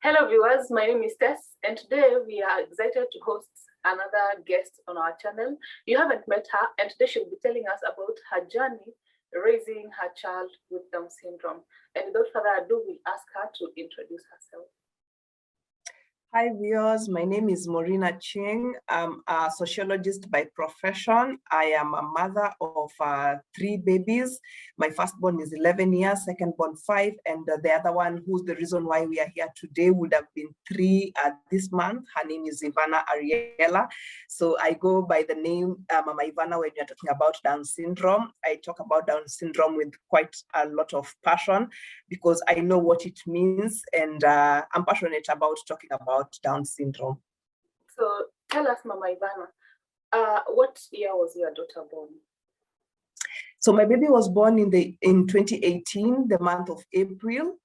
Hello viewers, my name is Tess and today we are excited to host another guest on our channel. You haven't met her and today she'll be telling us about her journey raising her child with Down syndrome. And without further ado, we'll ask her to introduce herself. Hi viewers, my name is Mourine. I'm a sociologist by profession. I am a mother of 3 babies. My firstborn is 11 years, secondborn 5, and the other one, who's the reason why we are here today, would have been 3 this month. Her name is Ivana Ariella. So I go by the name Mama Ivana when you're talking about Down syndrome. I talk about Down syndrome with quite a lot of passion because I know what it means, and I'm passionate about talking about Down syndrome. So tell us, Mama Ivana, what year was your daughter born? So my baby was born in 2018, the month of April.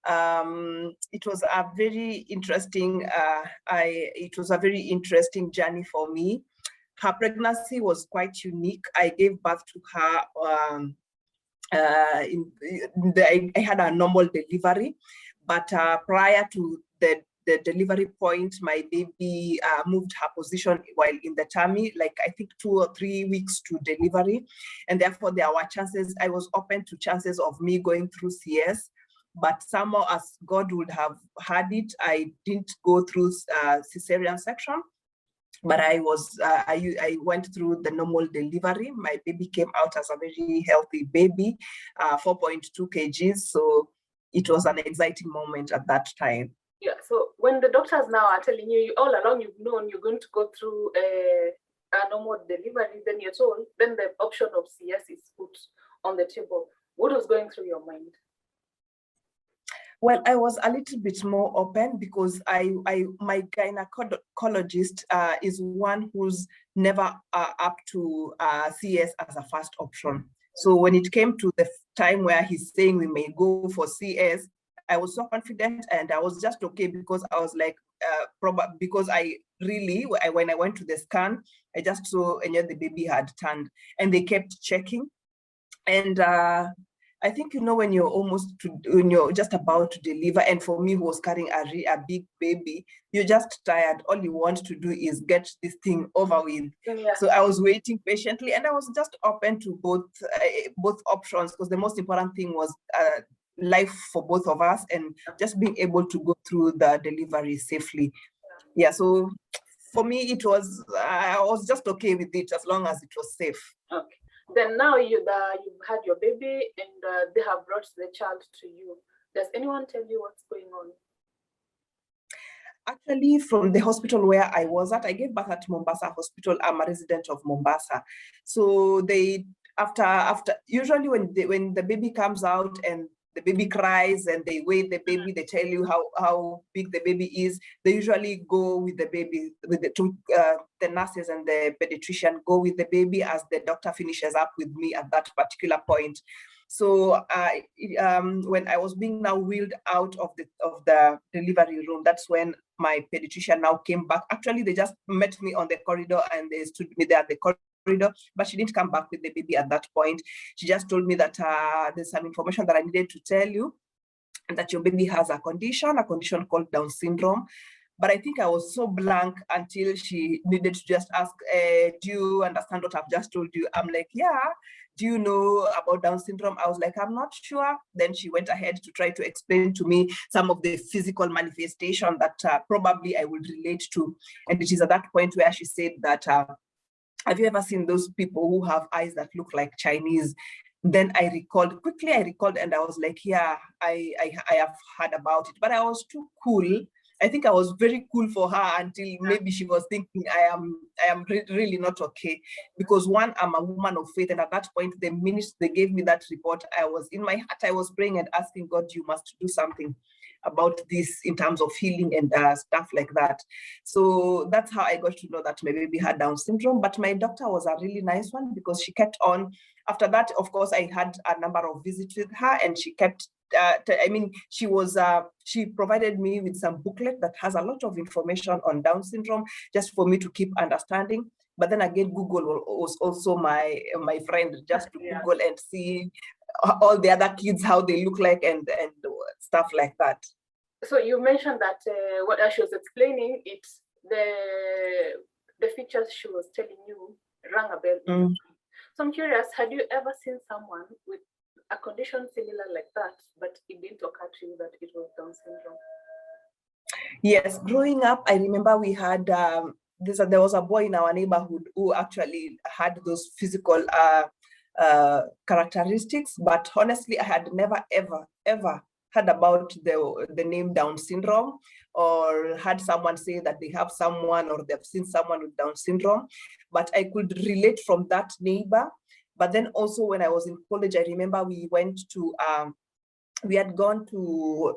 It was a very interesting journey for me. Her pregnancy was quite unique. I gave birth to her I had a normal delivery, but prior to the delivery point, my baby moved her position while in the tummy, like I think 2 or 3 weeks to delivery. And therefore there were chances, I was open to chances of me going through CS, but somehow as God would have had it, I didn't go through cesarean section. But I went through the normal delivery. My baby came out as a very healthy baby, 4.2 kgs. So it was an exciting moment at that time. Yeah, so when the doctors now are telling you, all along you've known you're going to go through a normal delivery, then you're told, then the option of CS is put on the table. What was going through your mind? Well, I was a little bit more open because my gynecologist is one who's never up to CS as a first option. So when it came to the time where he's saying we may go for CS, I was so confident and I was just okay because I was like, because when I went to the scan, I just saw and yet the baby had turned and they kept checking. And I think, when you're just about to deliver, and for me who was carrying a big baby, you're just tired. All you want to do is get this thing over with. Yeah. So I was waiting patiently and I was just open to both options because the most important thing was life for both of us and just being able to go through the delivery safely. Yeah, so for me, I was just okay with it as long as it was safe. Okay. Then now you've had your baby and they have brought the child to you. Does anyone tell you what's going on? Actually, from the hospital where I was at, I gave birth at Mombasa Hospital. I'm a resident of Mombasa. So they, after usually when the baby comes out and the baby cries and they weigh the baby, they tell you how big the baby is. They usually go with the baby, the nurses and the pediatrician go with the baby as the doctor finishes up with me at that particular point. So when I was being now wheeled out of the delivery room, that's when my pediatrician now came back. Actually, they just met me on the corridor and they stood me there at the corridor, but she didn't come back with the baby at that point. She just told me that there's some information that I needed to tell you, and that your baby has a condition called Down syndrome. But I think I was so blank until she needed to just ask, do you understand what I've just told you? I'm like, yeah. Do you know about Down syndrome? I was like, I'm not sure. Then she went ahead to try to explain to me some of the physical manifestation that probably I would relate to. And it is at that point where she said that, have you ever seen those people who have eyes that look like Chinese? Then I recalled and I was like, yeah, I have heard about it, but I was too cool. I think I was very cool for her until maybe she was thinking I am really not okay, because one, I'm a woman of faith, and at that point, the minute they gave me that report, I was in my heart, I was praying and asking God, you must do something about this in terms of healing and stuff like that. So that's how I got to know that my baby had Down syndrome. But my doctor was a really nice one because she kept on. After that, of course, I had a number of visits with her, and she kept she provided me with some booklet that has a lot of information on Down syndrome, just for me to keep understanding. But then again, Google was also my friend, just to Google and see all the other kids, how they look like and stuff like that. So you mentioned that what she was explaining, it's the features she was telling you rang a bell. So I'm curious, had you ever seen someone with a condition similar like that, but it didn't occur to you that it was Down syndrome? Yes, growing up, I remember we had there was a boy in our neighborhood who actually had those physical characteristics, but honestly, I had never ever heard about the name Down syndrome, or had someone say that they have someone or they've seen someone with Down syndrome. But I could relate from that neighbor. But then also when I was in college, I remember we had gone to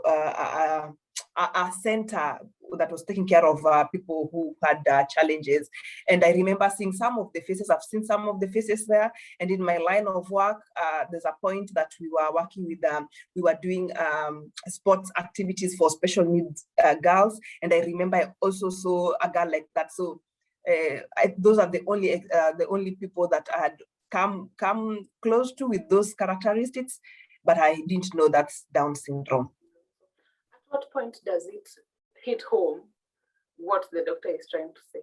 a center that was taking care of people who had challenges. And I remember seeing some of the faces. I've seen some of the faces there. And in my line of work, there's a point that we were working with we were doing sports activities for special needs girls. And I remember I also saw a girl like that. So those are the only people that I had come close to with those characteristics, but I didn't know that's Down syndrome. At what point does it hit home what the doctor is trying to say?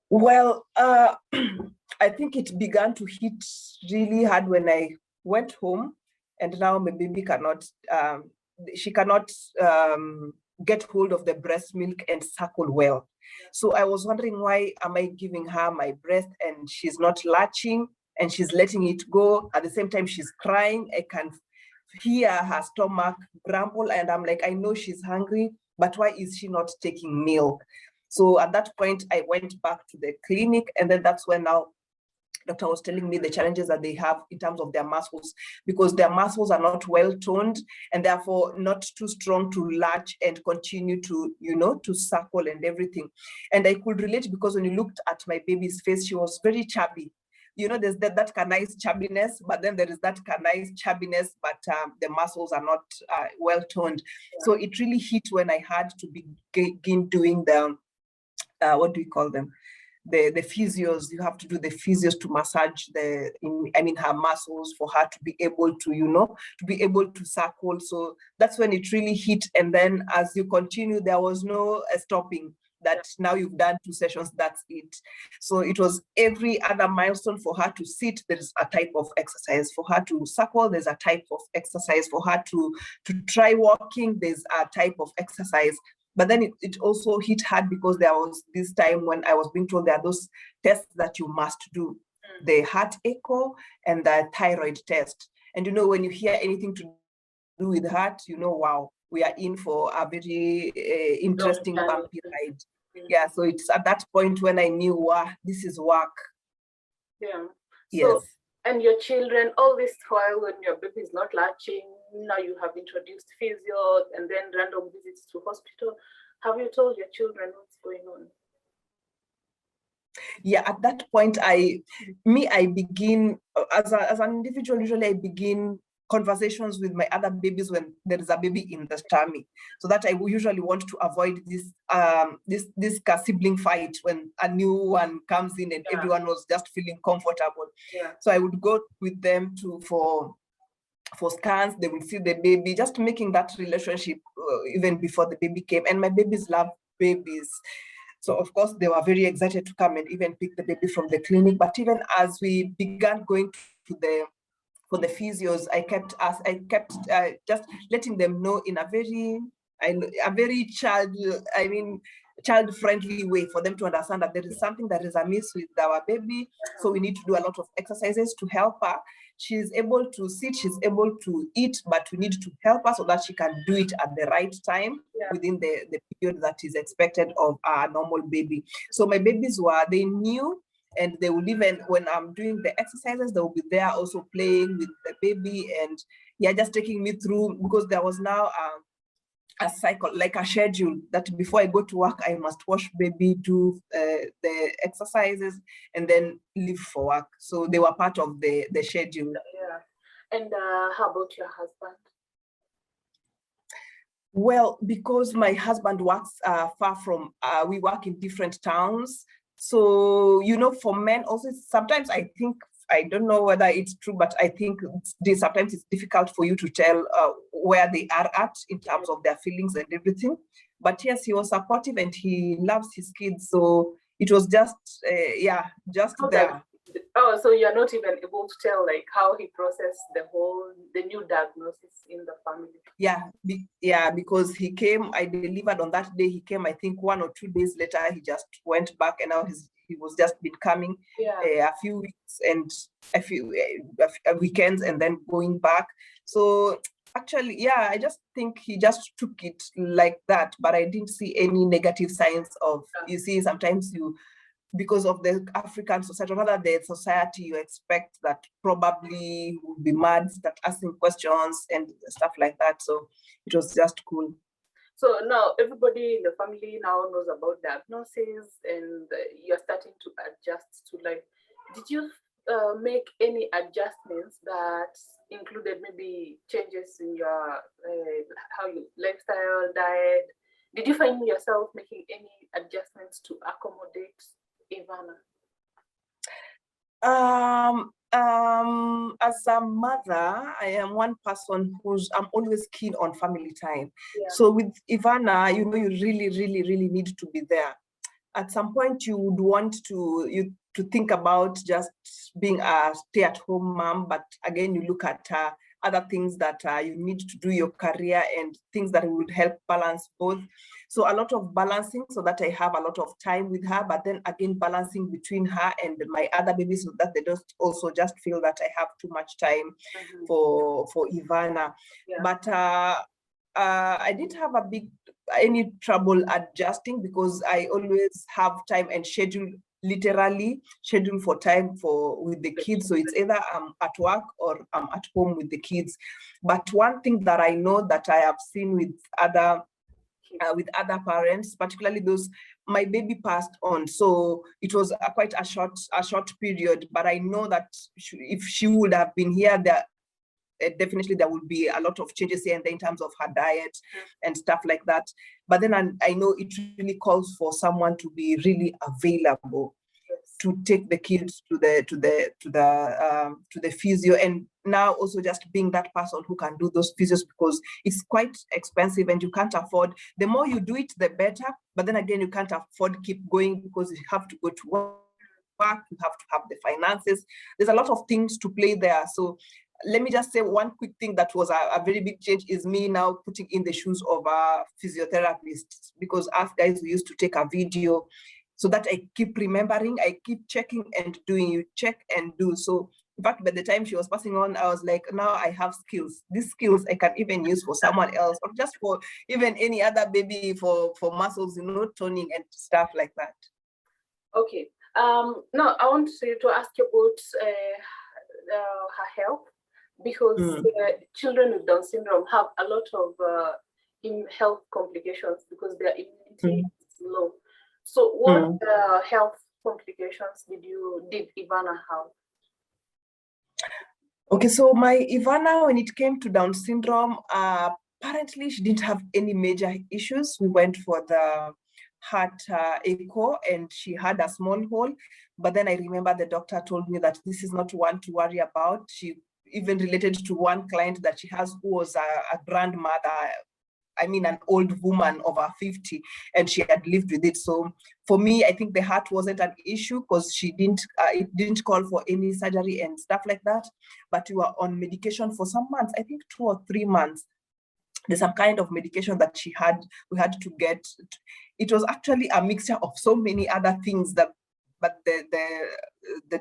Well, I think it began to hit really hard when I went home, and now my baby cannot, she cannot get hold of the breast milk and suckle well. So I was wondering, why am I giving her my breast and she's not latching and she's letting it go? At the same time, she's crying. I can hear her stomach grumble, and I'm like, I know she's hungry, but why is she not taking milk? So at that point, I went back to the clinic, and then that's when now doctor was telling me the challenges that they have in terms of their muscles, because their muscles are not well toned and therefore not too strong to latch and continue to, to suckle and everything. And I could relate, because when you looked at my baby's face, she was very chubby. There's that canine chubbiness, but then there is that canine chubbiness, but the muscles are not well toned. Yeah. So it really hit when I had to begin doing the, what do we call them? The physios. You have to do the physios to massage her muscles for her to be able to suckle. So that's when it really hit. And then as you continue, there was no stopping. That now you've done 2 sessions, that's it. So it was every other milestone. For her to sit, there's a type of exercise. For her to suckle, there's a type of exercise. For her to try walking, there's a type of exercise. But then it also hit hard, because there was this time when I was being told there are those tests that you must do, the heart echo and the thyroid test. And when you hear anything to do with heart, wow, we are in for a very interesting bumpy ride. Yeah, so it's at that point when I knew, wow, this is work. Yeah. Yes. So, and your children, all this while when your baby is not latching, now you have introduced physio and then random visits to hospital. Have you told your children what's going on? Yeah, at that point, I begin, as an individual, usually I begin conversations with my other babies when there is a baby in the tummy, so that I usually want to avoid this sibling fight when a new one comes in and everyone was just feeling comfortable. Yeah. So I would go with them for scans. They will see the baby, just making that relationship even before the baby came. And my babies love babies. So of course they were very excited to come and even pick the baby from the clinic. But even as we began going for the physios, I kept just letting them know in a very child-friendly way, for them to understand that there is something that is amiss with our baby. So we need to do a lot of exercises to help her. She's able to sit, she's able to eat, but we need to help her so that she can do it at the right time within the period that is expected of a normal baby. So my babies they knew, and they will even, when I'm doing the exercises, they will be there also playing with the baby, and just taking me through, because there was now a cycle, like a schedule, that before I go to work, I must wash baby, do the exercises, and then leave for work. So they were part of the schedule. Yeah. And how about your husband? Well, because my husband works far from, we work in different towns. So, for men also, sometimes I think I don't know whether it's true, but I think sometimes it's difficult for you to tell where they are at in terms of their feelings and everything. But yes, he was supportive and he loves his kids. So it was just, just there. Oh, so you're not even able to tell like how he processed the new diagnosis in the family? Yeah, because he came, I delivered on that day, he came, I think 1 or 2 days later, he just went back, and now he was just been coming a few weeks and a few weekends and then going back. So actually, I just think he just took it like that, but I didn't see any negative signs of, you see, sometimes because of the African society, rather the society, you expect that probably would be mad, start asking questions and stuff like that. So it was just cool. So now everybody in the family now knows about diagnosis, and you're starting to adjust to life. Did you make any adjustments that included maybe changes in your lifestyle, diet? Did you find yourself making any adjustments to accommodate Ivana? As a mother, I am one person I'm always keen on family time. So with Ivana, you really, really, really need to be there. At some point, you would want to think about just being a stay-at-home mom, but again, you look at other things that you need to do, your career and things that would help balance both. So a lot of balancing so that I have a lot of time with her, but then again, balancing between her and my other babies so that they don't also just feel that I have too much time for Ivana. But I didn't have any trouble adjusting because I always have time and literally schedule for time with the kids. So it's either I'm at work or I'm at home with the kids. But one thing that I know that I have seen with other parents, particularly those, my baby passed on, so it was quite a short period. But I know that if she would have been here, definitely there will be a lot of changes here and there in terms of her diet and stuff like that. But then I know it really calls for someone to be really available to take the kids to the physio, and now also just being that person who can do those physios, because it's quite expensive and you can't afford. The more you do it, the better. But then again, you can't afford keep going because you have to go to work, you have to have the finances. There's a lot of things to play there. So let me just say one quick thing that was a very big change is me now putting in the shoes of a physiotherapist, because us guys, we used to take a video so that I keep remembering, I keep checking and doing, you check and do. So in fact, by the time she was passing on, I was like, now I have skills. These skills I can even use for someone else, or just for even any other baby, for muscles, toning and stuff like that. Okay. Now I want to ask you about her health, because children with Down syndrome have a lot of health complications because their immunity is low. So what health complications did Ivana have? Okay, so my Ivana, when it came to Down syndrome, apparently she didn't have any major issues. We went for the heart echo and she had a small hole. But then I remember the doctor told me that this is not one to worry about. She even related to one client that she has who was a grandmother, I mean, an old woman over 50, and she had lived with it. So for me, I think the heart wasn't an issue because it didn't call for any surgery and stuff like that. But we were on medication for some months, I think 2 or 3 months. There's some kind of medication that we had to get. It was actually a mixture of so many other things but the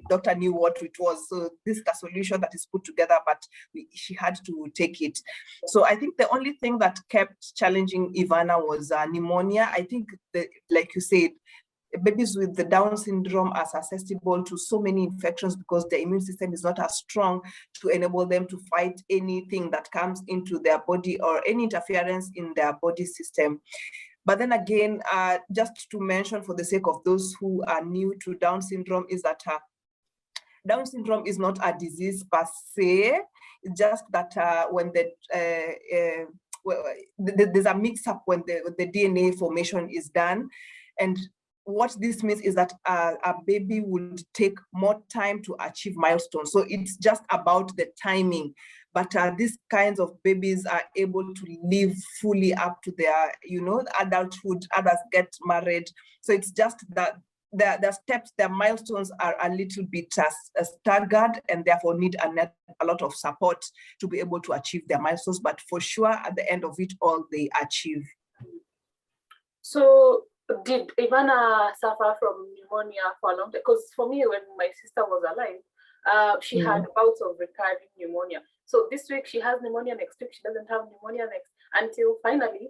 doctor knew what it was. So this is the solution that is put together, but she had to take it. So I think the only thing that kept challenging Ivana was pneumonia. I think, like you said, babies with the Down syndrome are susceptible to so many infections because their immune system is not as strong to enable them to fight anything that comes into their body or any interference in their body system. But then again, just to mention for the sake of those who are new to Down syndrome, is that Down syndrome is not a disease per se. It's just that when there's a mix-up when the DNA formation is done. And what this means is that a baby would take more time to achieve milestones. So it's just about the timing. But these kinds of babies are able to live fully up to their, adulthood. Others get married. So it's just that the steps, their milestones are a little bit staggered, and therefore need a lot of support to be able to achieve their milestones. But for sure, at the end of it all, they achieve. So did Ivana suffer from pneumonia for a long time? Because for me, when my sister was alive, she had bouts of recurring pneumonia. So this week she has pneumonia, next week she doesn't have pneumonia next, until finally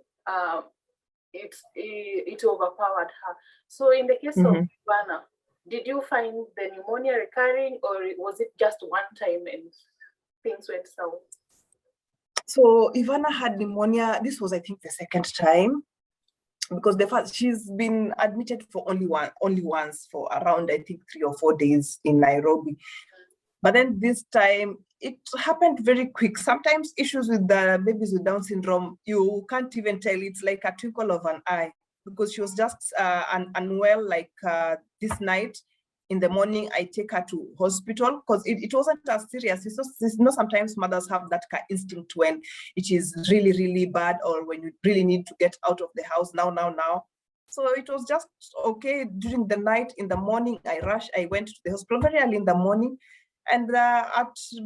it overpowered her. So in the case of Ivana, did you find the pneumonia recurring, or was it just one time and things went south? So Ivana had pneumonia. This was, I think, the second time, because the first, she's been admitted for only once for around, I think, 3 or 4 days in Nairobi. But then this time it happened very quick. Sometimes issues with the babies with Down syndrome, you can't even tell. It's like a twinkle of an eye, because she was just unwell, like this night. In the morning, I take her to hospital, because it wasn't as serious. Sometimes mothers have that instinct when it is really, really bad, or when you really need to get out of the house now. So it was just okay during the night. In the morning, I went to the hospital very early in the morning, and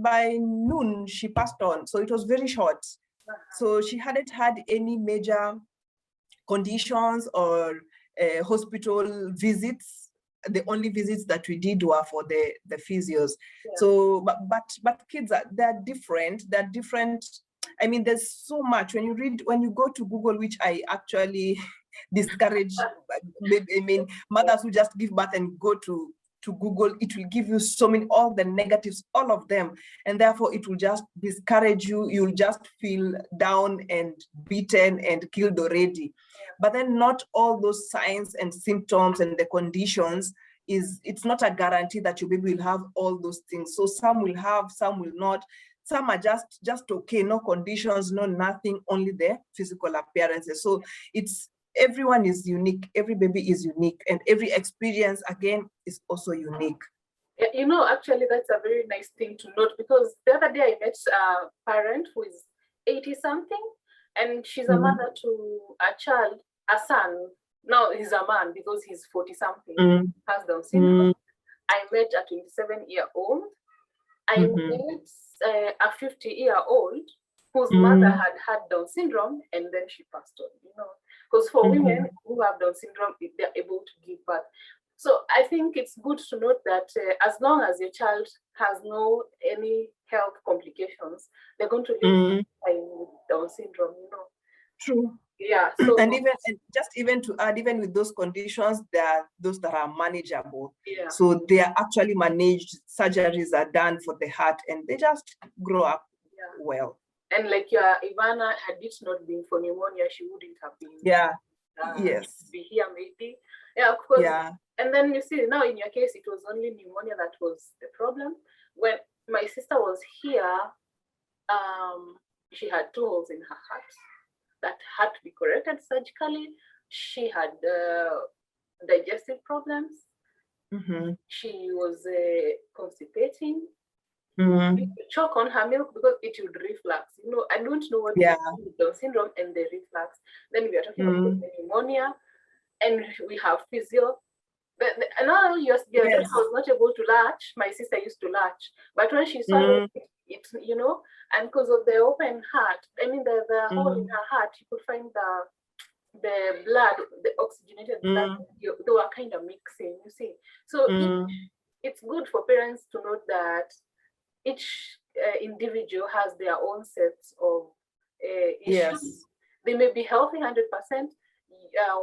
by noon, she passed on. So it was very short. So she hadn't had any major conditions or hospital visits. The only visits that we did were for the physios. Yeah. So, but kids they're different. They're different. I mean, there's so much when you go to Google, which I actually discourage. I mean, mothers who just give birth and go to Google, it will give you so many, all the negatives, all of them, and therefore it will just discourage you. You'll just feel down and beaten and killed already. But then not all those signs and symptoms and the conditions it's not a guarantee that your baby will have all those things. So some will have, some will not. Some are just okay, no conditions, no nothing, only the physical appearances. So everyone is unique, every baby is unique, and every experience again is also unique. Actually, that's a very nice thing to note, because the other day I met a parent who is 80 something, and she's a mother to a child, a son. Now he's a man because he's 40 something, has Down syndrome. I met a 27-year-old. I met a 50-year-old whose mother had Down syndrome, and then she passed on, because for women who have Down syndrome, they're able to give birth. So I think it's good to note that as long as your child has any health complications, they're going to live with Down syndrome, True. Yeah. So and even to add, even with those conditions, there are those that are manageable. Yeah. So they are actually managed. Surgeries are done for the heart, and they just grow up well. And like Ivana, had it not been for pneumonia, she wouldn't have been. Yeah. Yes. Be here maybe. Yeah, of course. Yeah. And then you see, now in your case, it was only pneumonia that was the problem. When my sister was here, she had 2 holes in her heart that had to be corrected surgically. She had digestive problems. She was constipating. Choke on her milk because it would reflux. I don't know what Down syndrome and the reflux. Then we are talking about the pneumonia, and we have physio. And now your daughter was not able to latch. My sister used to latch, but when she swallowed it, and because of the open heart, I mean the hole in her heart, you could find the blood, the oxygenated blood, they were kind of mixing, you see. So it's good for parents to note that each individual has their own sets of issues. Yes. They may be healthy 100%.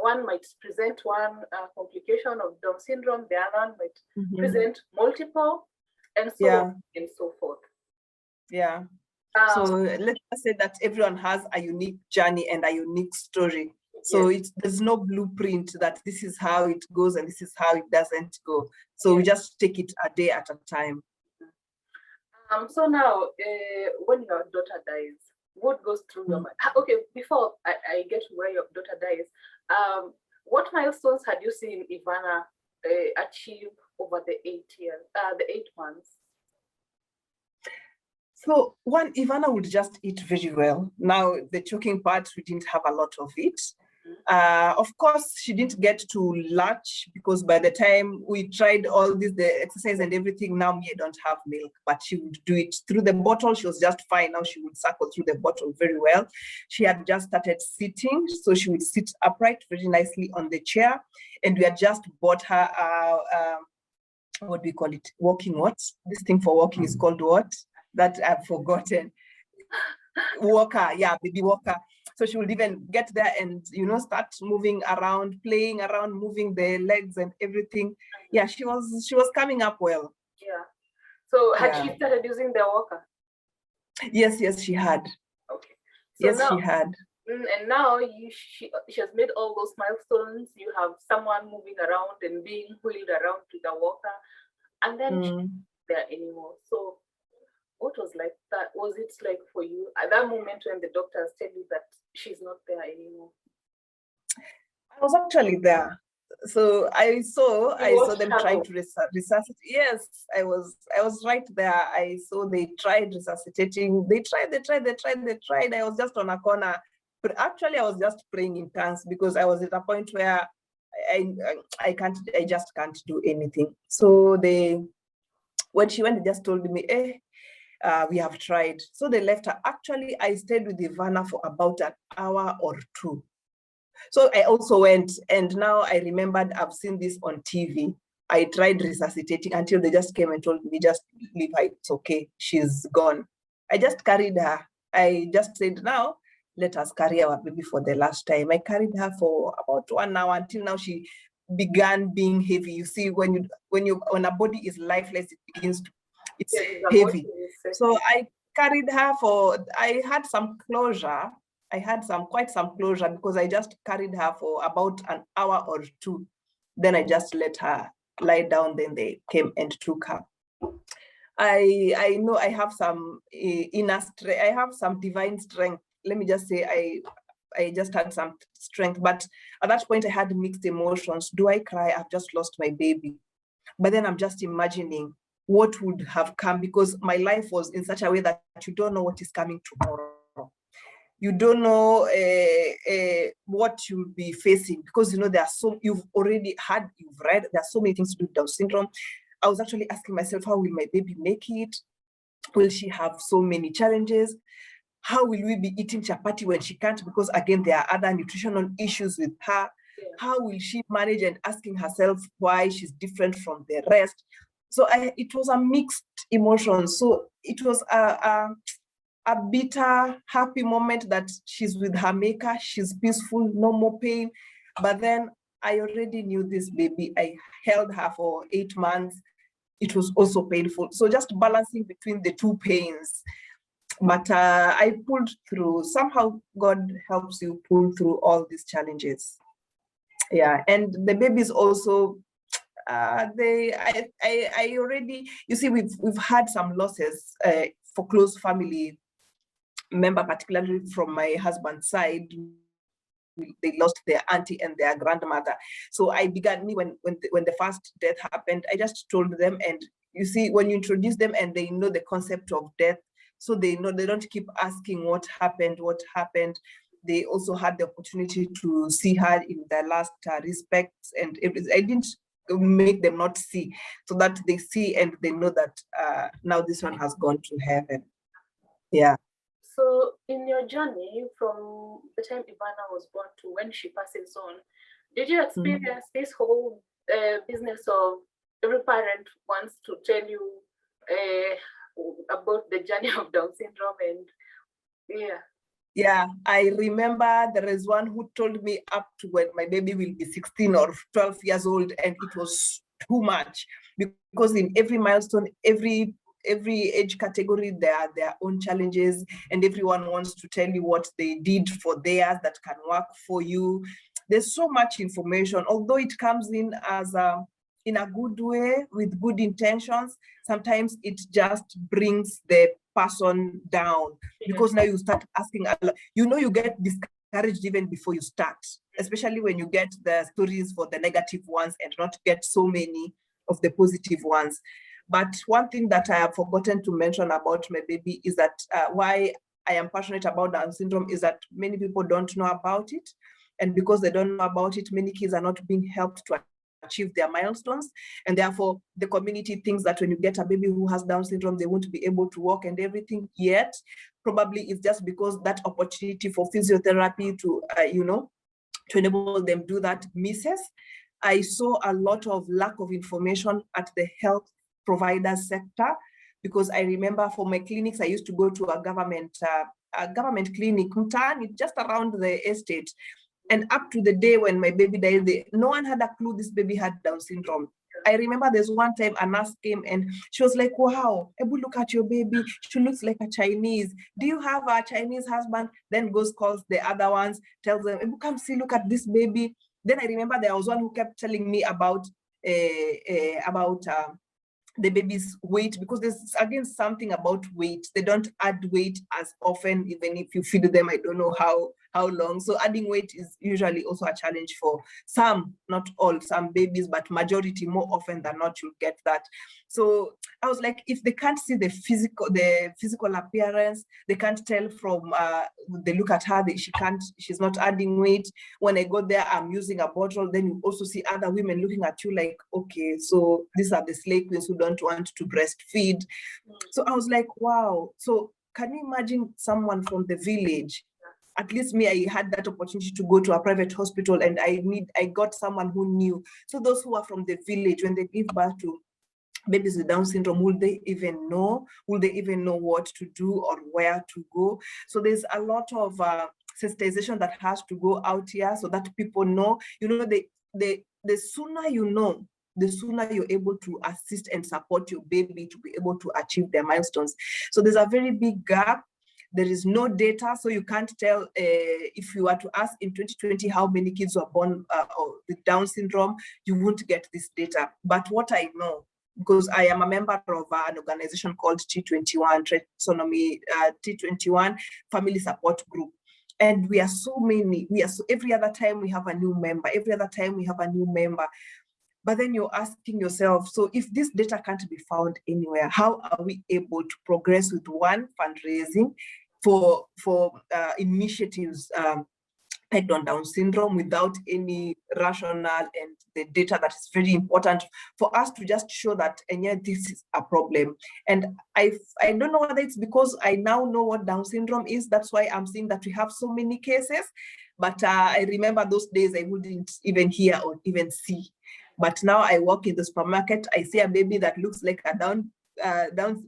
One might present one complication of Down syndrome, the other one might present multiple, and so on and so forth. Yeah. So let's say that everyone has a unique journey and a unique story. So there's no blueprint that this is how it goes and this is how it doesn't go. So we just take it a day at a time. So now, when your daughter dies, what goes through your mind? Okay, before I get to where your daughter dies, what milestones had you seen Ivana achieve over the 8 months? So one, Ivana would just eat very well. Now the choking part, we didn't have a lot of it. Of course, she didn't get to latch because by the time we tried all this, the exercise and everything, now I don't have milk, but she would do it through the bottle. She was just fine. Now she would suckle through the bottle very well. She had just started sitting, so she would sit upright very nicely on the chair. And we had just bought her, what do we call it? Walking what? This thing for walking is called what? That I've forgotten. Walker, yeah, baby walker. So she would even get there and, start moving around, playing around, moving the legs and everything. Yeah, she was coming up well. Yeah. So had she started using the walker? Yes, she had. Okay. So yes, she had. And now she has made all those milestones. You have someone moving around and being wheeled around to the walker, and then she's not there anymore. So what was like that? Was it like for you at that moment when the doctors tell you that she's not there anymore? I was actually there. So I saw them trying to resuscitate. Yes, I was right there. I saw they tried resuscitating. They tried. I was just on a corner. But actually I was just praying in tongues because I was at a point where I just can't do anything. So when she went, they just told me, we have tried. So they left her. Actually, I stayed with Ivana for about an hour or two. So I also went, and now I remembered I've seen this on TV. I tried resuscitating until they just came and told me, just leave her, it's okay, she's gone. I just carried her. I just said, now, let us carry our baby for the last time. I carried her for about 1 hour until now she began being heavy. You see, when a body is lifeless, it begins to, it's heavy. So I carried her I had some closure. I had quite some closure because I just carried her for about an hour or two. Then I just let her lie down. Then they came and took her. I know I have some inner strength. I have some divine strength. Let me just say I just had some strength. But at that point I had mixed emotions. Do I cry? I've just lost my baby. But then I'm just imagining what would have come, because my life was in such a way that you don't know what is coming tomorrow. You don't know what you'll be facing, because there are you've read, there are so many things to do with Down syndrome. I was actually asking myself, how will my baby make it? Will she have so many challenges? How will we be eating chapati when she can't? Because again, there are other nutritional issues with her. How will she manage? And asking herself why she's different from the rest. So it was a mixed emotion. So it was a bitter, happy moment that she's with her maker, she's peaceful, no more pain. But then I already knew this baby. I held her for 8 months. It was also painful. So just balancing between the two pains. But I pulled through. Somehow God helps you pull through all these challenges. Yeah, and the babies also, I already, you see, we've had some losses for close family member, particularly from my husband's side. They lost their auntie and their grandmother. So when the first death happened, I just told them, and you see, when you introduce them and they know the concept of death, so they know, they don't keep asking what happened. They also had the opportunity to see her in their last respects, and I didn't make them not see, so that they see and they know that now this one has gone to heaven. Yeah. So in your journey from the time Ivana was born to when she passes on, did you experience this whole business of every parent wants to tell you about the journey of Down syndrome? And yeah, I remember there is one who told me up to when my baby will be 16 or 12 years old, and it was too much, because in every milestone, every age category, there are their own challenges, and everyone wants to tell you what they did for theirs that can work for you. There's so much information, although it comes in as in a good way with good intentions. Sometimes it just brings the person down, because now you start asking, you get discouraged even before you start. especially when you get the stories for the negative ones and not get so many of the positive ones. But one thing that I have forgotten to mention about my baby is that why I am passionate about Down syndrome is that many people don't know about it. And because they don't know about it, many kids are not being helped to achieve their milestones. And therefore, the community thinks that when you get a baby who has Down syndrome, they won't be able to walk and everything. Yet, probably it's just because that opportunity for physiotherapy to, to enable them do that misses. I saw a lot of lack of information at the health provider sector, because I remember for my clinics, I used to go to a government clinic, Mourine, just around the estate. And up to the day when my baby died, no one had a clue this baby had Down syndrome. I remember there's one time a nurse came and she was like, wow, Ebu, look at your baby. She looks like a Chinese. Do you have a Chinese husband? Then goes, calls the other ones, tells them, Ebu, come see, look at this baby. Then I remember there was one who kept telling me about the baby's weight, because there's again something about weight. They don't add weight as often, even if you feed them, I don't know how long. So adding weight is usually also a challenge for some, not all, some babies, but majority more often than not, you'll get that. So I was like, if they can't see the physical appearance, they can't tell from, they look at her, she's not adding weight. When I go there, I'm using a bottle. Then you also see other women looking at you like, okay, so these are the slave queens who don't want to breastfeed. So I was like, wow. So can you imagine someone from the village? At least me, I had that opportunity to go to a private hospital, and I got someone who knew. So those who are from the village, when they give birth to babies with Down syndrome, will they even know? Will they even know what to do or where to go? So there's a lot of sensitization that has to go out here so that people know. The sooner you know, the sooner you're able to assist and support your baby to be able to achieve their milestones. So there's a very big gap. There is no data, so you can't tell if you were to ask in 2020 how many kids were born with Down syndrome, you won't get this data. But what I know, because I am a member of an organization called T21, T21 Family Support Group. And we are so many, every other time we have a new member, But then you're asking yourself, so if this data can't be found anywhere, how are we able to progress with one, fundraising for initiatives like on Down syndrome without any rationale and the data that is very important for us to just show that, and yet this is a problem. And I don't know whether it's because I now know what Down syndrome is, that's why I'm seeing that we have so many cases. But I remember those days I wouldn't even hear or even see. But now I walk in the supermarket, I see a baby that looks like a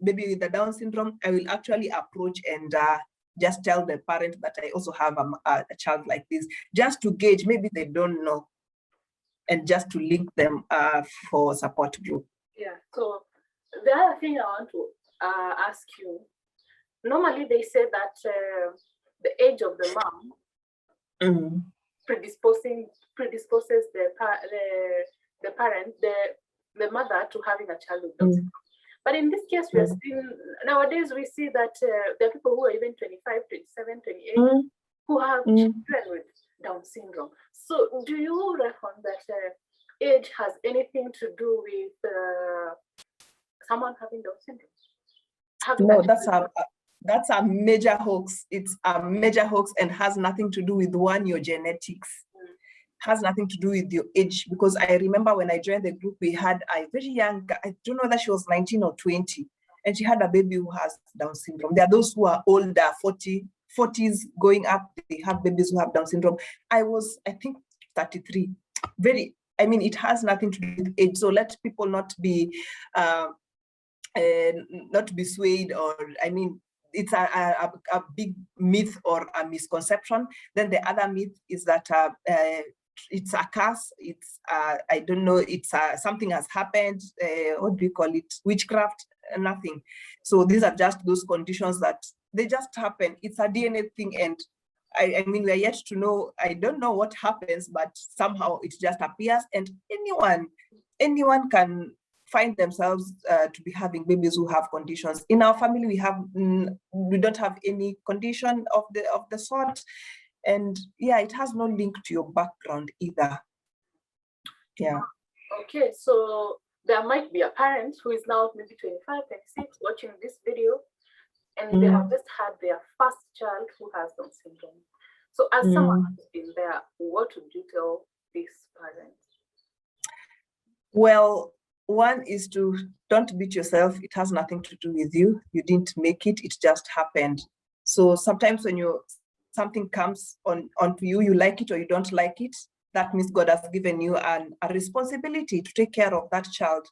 baby with a Down syndrome, I will actually approach and just tell the parent that I also have a child like this, just to gauge, maybe they don't know, and just to link them for support group. Yeah, so the other thing I want to ask you, normally they say that the age of the mom predisposes the parent, the mother, to having a child with Down syndrome. But in this case, we are still, nowadays we see that there are people who are even 25, 27, 28, who have children with Down syndrome. So do you reckon that age has anything to do with someone having Down syndrome? No, that's a major hoax. It's a major hoax and has nothing to do with your genetics. Has nothing to do with your age, because I remember when I joined the group, we had a very young, I don't know whether she was 19 or 20, and she had a baby who has Down syndrome. There are those who are older, 40s going up, they have babies who have Down syndrome. I was, I think, 33. It has nothing to do with age. So let people not be swayed, or it's a big myth or a misconception. Then the other myth is that it's a curse, it's I don't know, it's something has happened, what do you call it, witchcraft? Nothing. So these are just those conditions that they just happen. It's a DNA thing, and we are yet to know. I don't know what happens, but somehow it just appears, and anyone can find themselves to be having babies who have conditions. In our family, we don't have any condition of the sort. And yeah, it has no link to your background either. Yeah. Okay, so there might be a parent who is now maybe 25, 26 watching this video, and they have just had their first child who has Down syndrome. So as someone who's been there, what would you tell these parents? Well, one is to don't beat yourself. It has nothing to do with you. You didn't make it. It just happened. So sometimes when something comes onto you, you like it or you don't like it, that means God has given you a responsibility to take care of that child.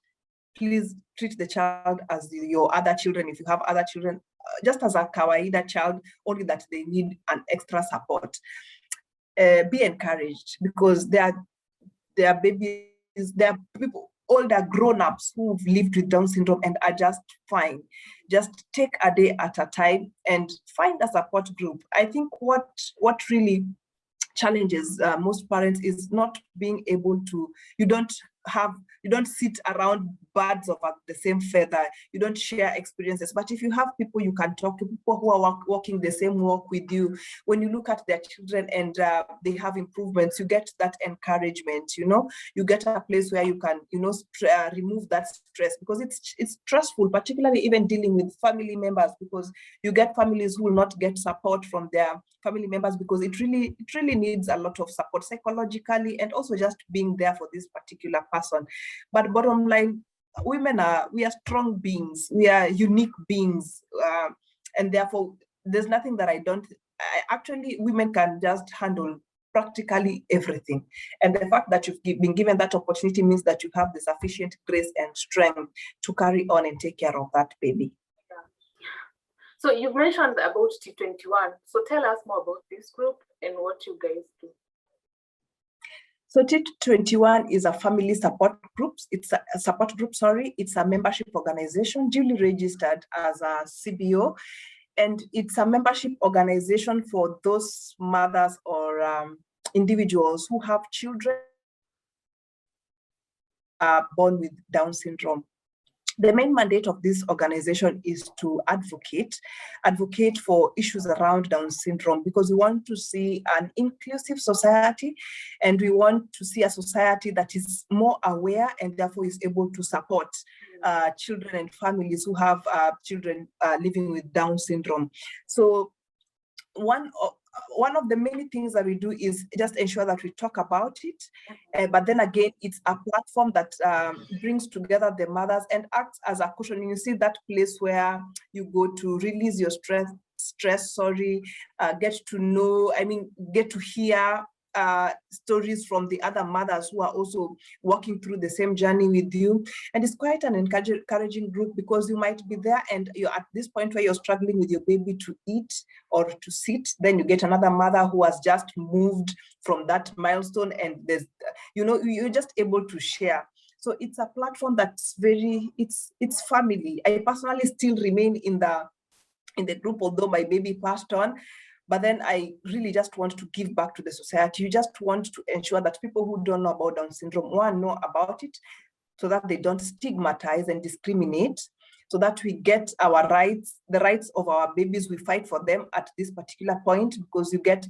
Please treat the child as your other children. If you have other children, just as a kawaida child, only that they need an extra support. Be encouraged, because there are babies, there are people, older grown-ups who've lived with Down syndrome and are just fine. Just take a day at a time and find a support group. I think what really challenges most parents is not being able to, you don't sit around birds of the same feather. You don't share experiences. But if you have people you can talk to, people who are walking the same walk with you, when you look at their children and they have improvements, you get that encouragement. You get a place where you can remove that stress, because it's stressful, particularly even dealing with family members, because you get families who will not get support from their family members, because it really needs a lot of support psychologically, and also just being there for this particular person. But bottom line, we are strong beings, we are unique beings, and therefore there's nothing that actually women can just handle practically everything. And the fact that you've been given that opportunity means that you have the sufficient grace and strength to carry on and take care of that baby. So you've mentioned about T21. So tell us more about this group and what you guys do. So T21 is a family support group. It's a support group, sorry. It's a membership organization duly registered as a CBO. And it's a membership organization for those mothers or individuals who have children born with Down syndrome. The main mandate of this organization is to advocate for issues around Down syndrome, because we want to see an inclusive society, and we want to see a society that is more aware and therefore is able to support children and families who have children living with Down syndrome. So one of the many things that we do is just ensure that we talk about it, but then again, it's a platform that brings together the mothers and acts as a cushion. You see that place where you go to release your stress, get to know, get to hear stories from the other mothers who are also walking through the same journey with you. And it's quite an encouraging group, because you might be there and you're at this point where you're struggling with your baby to eat or to sit. Then you get another mother who has just moved from that milestone, and there's, you're just able to share. So it's a platform that's it's family. I personally still remain in the group, although my baby passed on. But then I really just want to give back to the society. You just want to ensure that people who don't know about Down syndrome, one, know about it, so that they don't stigmatize and discriminate, so that we get our rights, the rights of our babies, we fight for them at this particular point, because you get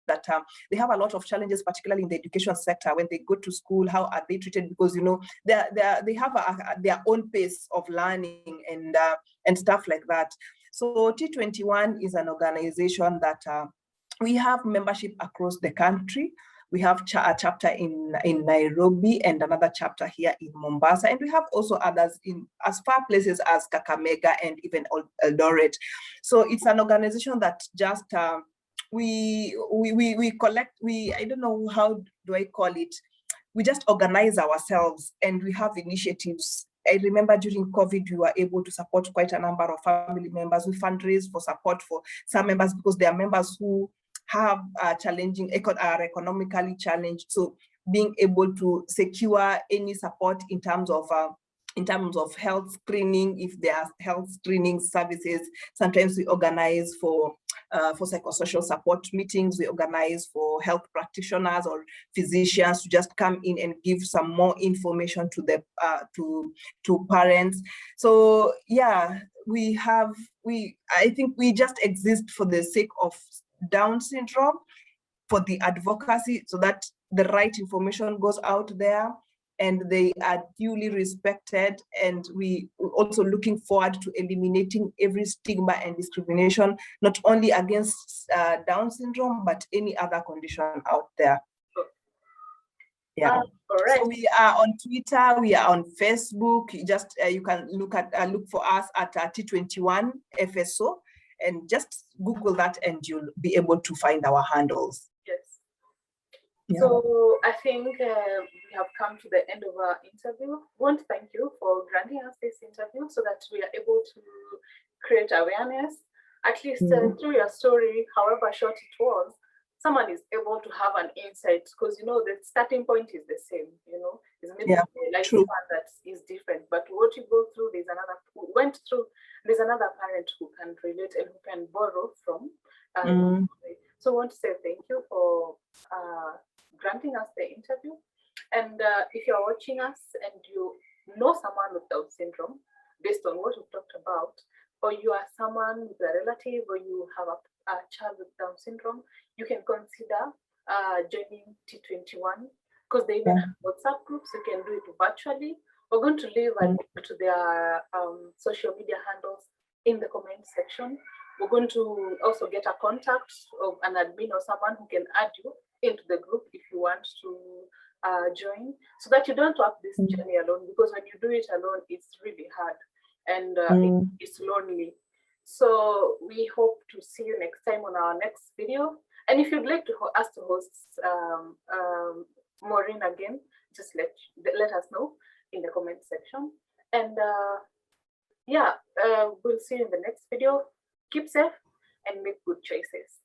that they have a lot of challenges, particularly in the education sector. When they go to school, how are they treated? Because they have their own pace of learning and stuff like that. So T21 is an organization that we have membership across the country. We have a chapter in Nairobi and another chapter here in Mombasa, and we have also others in as far places as Kakamega and even Eldoret. So it's an organization that just we collect, I don't know, how do I call it? We just organize ourselves and we have initiatives. I remember during COVID, we were able to support quite a number of family members. We fundraise for support for some members, because there are members who have challenging, are economically challenged. So being able to secure any support in terms of health screening, if there are health screening services. Sometimes we organize for psychosocial support meetings. We organize for health practitioners or physicians to just come in and give some more information to the to parents. So yeah, I think we just exist for the sake of Down syndrome for the advocacy, so that the right information goes out there and they are duly respected. And we also looking forward to eliminating every stigma and discrimination, not only against Down syndrome, but any other condition out there. Yeah. Right. So we are on Twitter, we are on Facebook. You can look for us at T21 FSO, and just Google that and you'll be able to find our handles. Yes. Yeah. So I think we have come to the end of our interview. We want to thank you for granting us this interview so that we are able to create awareness, at least through your story, however short it was. Someone is able to have an insight, because the starting point is the same. It's maybe a lifespan that is different, but what you go through, there's another parent who can relate and who can borrow from. So I want to say thank you for granting us the interview. And if you're watching us and you know someone with Down syndrome, based on what we've talked about, or you are someone with a relative, or you have a child with Down syndrome, you can consider joining T21, because they even have WhatsApp groups. You can do it virtually. We're going to leave a link to their social media handles in the comment section. We're going to also get a contact of an admin or someone who can add you into the group if you want to join, so that you don't walk this journey alone, because when you do it alone, it's really hard and it's lonely. So we hope to see you next time on our next video. And if you'd like us to host Mourine again, just let us know in the comment section. And we'll see you in the next video. Keep safe and make good choices.